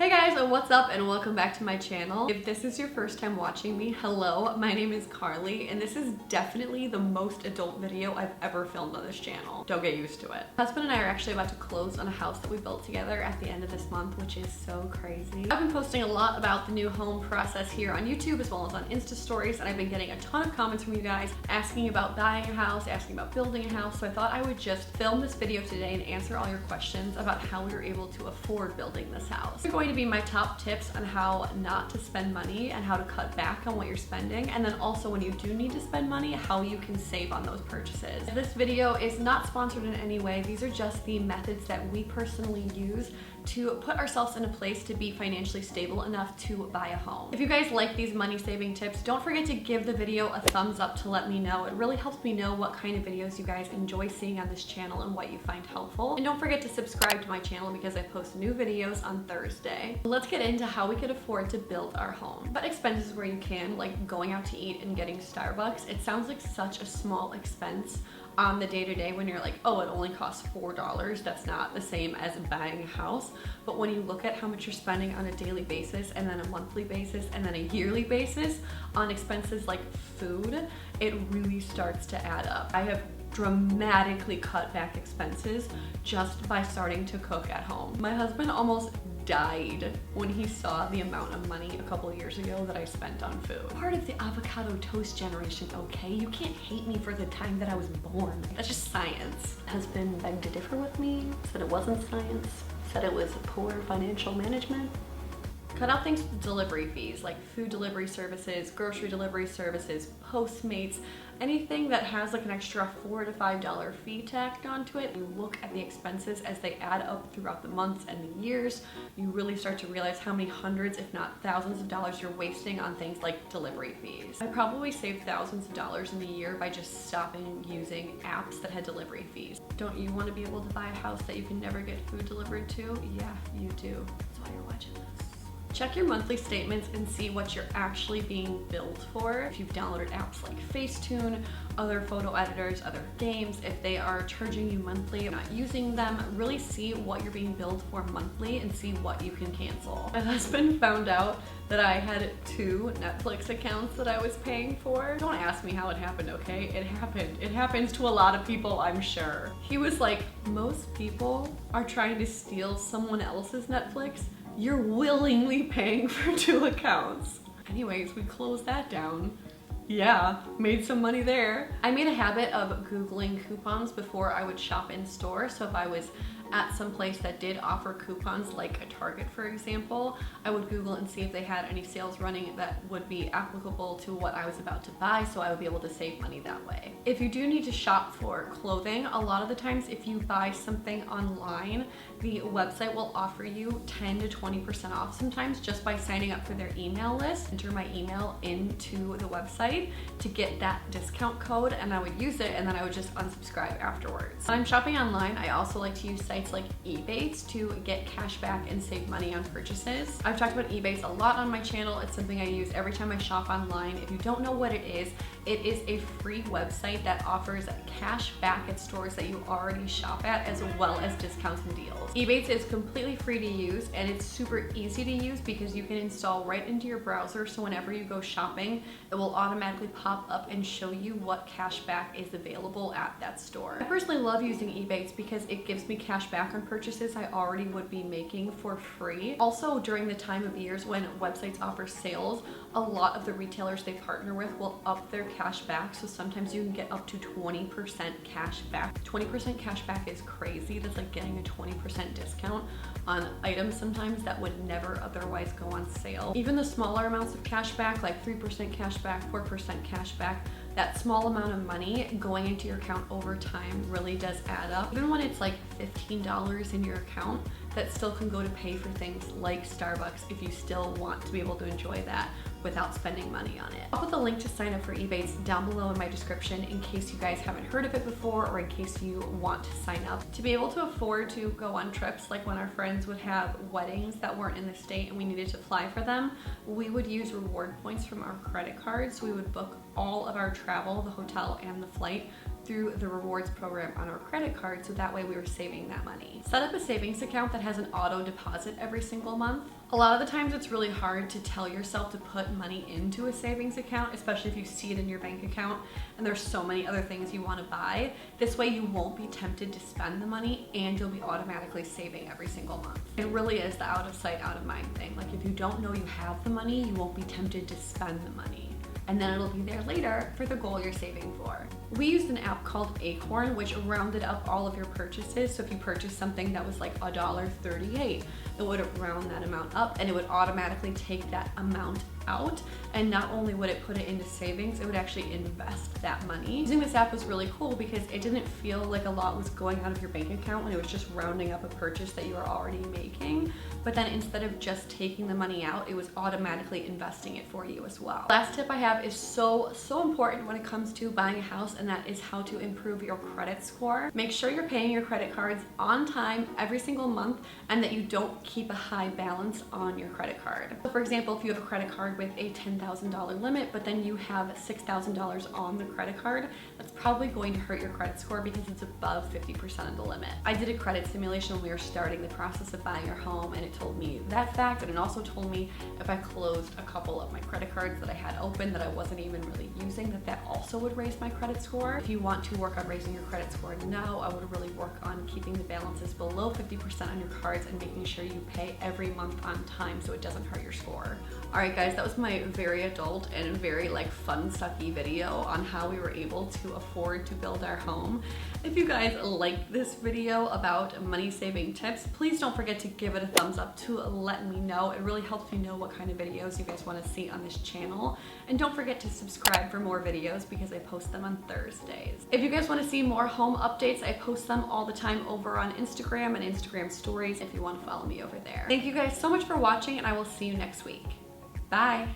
Hey guys, what's up and welcome back to my channel. If this is your first time watching me, hello, my name is Carly and this is definitely the most adult video I've ever filmed on this channel. Don't get used to it. My husband and I are actually about to close on a house that we built together at the end of this month, which is so crazy. I've been posting a lot about the new home process here on YouTube as well as on Insta stories, and I've been getting a ton of comments from you guys asking about buying a house, asking about building a house, so I thought I would just film this video today and answer all your questions about how we were able to afford building this house. It's going to be my top tips on how not to spend money and how to cut back on what you're spending, and then also when you do need to spend money, how you can save on those purchases. This video is not sponsored in any way. These are just the methods that we personally use to put ourselves in a place to be financially stable enough to buy a home. If you guys like these money saving tips, don't forget to give the video a thumbs up to let me know. It really helps me know what kind of videos you guys enjoy seeing on this channel and what you find helpful. And don't forget to subscribe to my channel because I post new videos on Thursday. Let's get into how we could afford to build our home. Cut expenses where you can, like going out to eat and getting Starbucks. It sounds like such a small expense on the day-to-day when you're like, oh, it only costs $4. That's not the same as buying a house. But when you look at how much you're spending on a daily basis and then a monthly basis and then a yearly basis on expenses like food, it really starts to add up. I have dramatically cut back expenses just by starting to cook at home. My husband almost died when he saw the amount of money a couple of years ago that I spent on food. Part of the avocado toast generation, okay? You can't hate me for the time that I was born. That's just science. Husband begged to differ with me, said it wasn't science, said it was poor financial management. Cut out things with delivery fees like food delivery services, grocery delivery services, Postmates, anything that has like an extra $4 to $5 fee tacked onto it. You look at the expenses as they add up throughout the months and the years, you really start to realize how many hundreds, if not thousands of dollars you're wasting on things like delivery fees. I probably saved thousands of dollars in a year by just stopping using apps that had delivery fees. Don't you want to be able to buy a house that you can never get food delivered to? Yeah, you do. That's why you're watching this. Check your monthly statements and see what you're actually being billed for. If you've downloaded apps like Facetune, other photo editors, other games, if they are charging you monthly, not using them, really see what you're being billed for monthly and see what you can cancel. My husband found out that I had 2 Netflix accounts that I was paying for. Don't ask me how it happened, okay? It happened. It happens to a lot of people, I'm sure. He was like, most people are trying to steal someone else's Netflix. You're willingly paying for 2 accounts. Anyways, we closed that down. Yeah, made some money there. I made a habit of Googling coupons before I would shop in store. So if I was at some place that did offer coupons, like a Target for example, I would Google and see if they had any sales running that would be applicable to what I was about to buy, so I would be able to save money that way. If you do need to shop for clothing, a lot of the times if you buy something online, the website will offer you 10 to 20% off sometimes just by signing up for their email list. Enter my email into the website to get that discount code, and I would use it and then I would just unsubscribe afterwards. When I'm shopping online, I also like to use sites like Ebates to get cash back and save money on purchases. I've talked about Ebates a lot on my channel. It's something I use every time I shop online. If you don't know what it is a free website that offers cash back at stores that you already shop at, as well as discounts and deals. Ebates is completely free to use and it's super easy to use because you can install right into your browser, so whenever you go shopping, it will automatically pop up and show you what cash back is available at that store. I personally love using Ebates because it gives me cash back on purchases I already would be making for free. Also, during the time of years when websites offer sales, a lot of the retailers they partner with will up their cash back, so sometimes you can get up to 20% cash back. 20% cash back is crazy. That's like getting a 20% discount on items sometimes that would never otherwise go on sale. Even the smaller amounts of cash back, like 3% cash back, 4% cash back, that small amount of money going into your account over time really does add up. Even when it's like $15 in your account, that still can go to pay for things like Starbucks if you still want to be able to enjoy that without spending money on it. I'll put the link to sign up for Ebates down below in my description in case you guys haven't heard of it before or in case you want to sign up. To be able to afford to go on trips, like when our friends would have weddings that weren't in the state and we needed to fly for them, we would use reward points from our credit cards. We would book all of our travel, the hotel and the flight, through the rewards program on our credit card, so that way we were saving that money. Set up a savings account that has an auto deposit every single month. A lot of the times it's really hard to tell yourself to put money into a savings account, especially if you see it in your bank account and there's so many other things you want to buy. This way you won't be tempted to spend the money and you'll be automatically saving every single month. It really is the out of sight, out of mind thing. Like if you don't know you have the money, you won't be tempted to spend the money. And then it'll be there later for the goal you're saving for. We used an app called Acorn, which rounded up all of your purchases. So if you purchased something that was like $1.38, it would round that amount up and it would automatically take that amount out. And not only would it put it into savings, it would actually invest that money. Using this app was really cool because it didn't feel like a lot was going out of your bank account when it was just rounding up a purchase that you were already making. But then instead of just taking the money out, it was automatically investing it for you as well. Last tip I have is so important when it comes to buying a house, and that is how to improve your credit score. Make sure you're paying your credit cards on time every single month and that you don't keep a high balance on your credit card. So for example, if you have a credit card with a $10,000 limit, but then you have $6,000 on the credit card, that's probably going to hurt your credit score because it's above 50% of the limit. I did a credit simulation when we were starting the process of buying our home, and it told me that fact, and it also told me if I closed a couple of my credit cards that I had open that I wasn't even really using, that also would raise my credit score. If you want to work on raising your credit score now, I would really work on keeping the balances below 50% on your cards and making sure you pay every month on time so it doesn't hurt your score. Alright guys, that was my very adult and very fun sucky video on how we were able to afford to build our home. If you guys liked this video about money saving tips, please don't forget to give it a thumbs up to let me know. It really helps me know what kind of videos you guys want to see on this channel. And don't forget to subscribe for more videos because I post them on Thursdays. If you guys want to see more home updates, I post them all the time over on Instagram and Instagram stories if you want to follow me over there. Thank you guys so much for watching, and I will see you next week. Bye.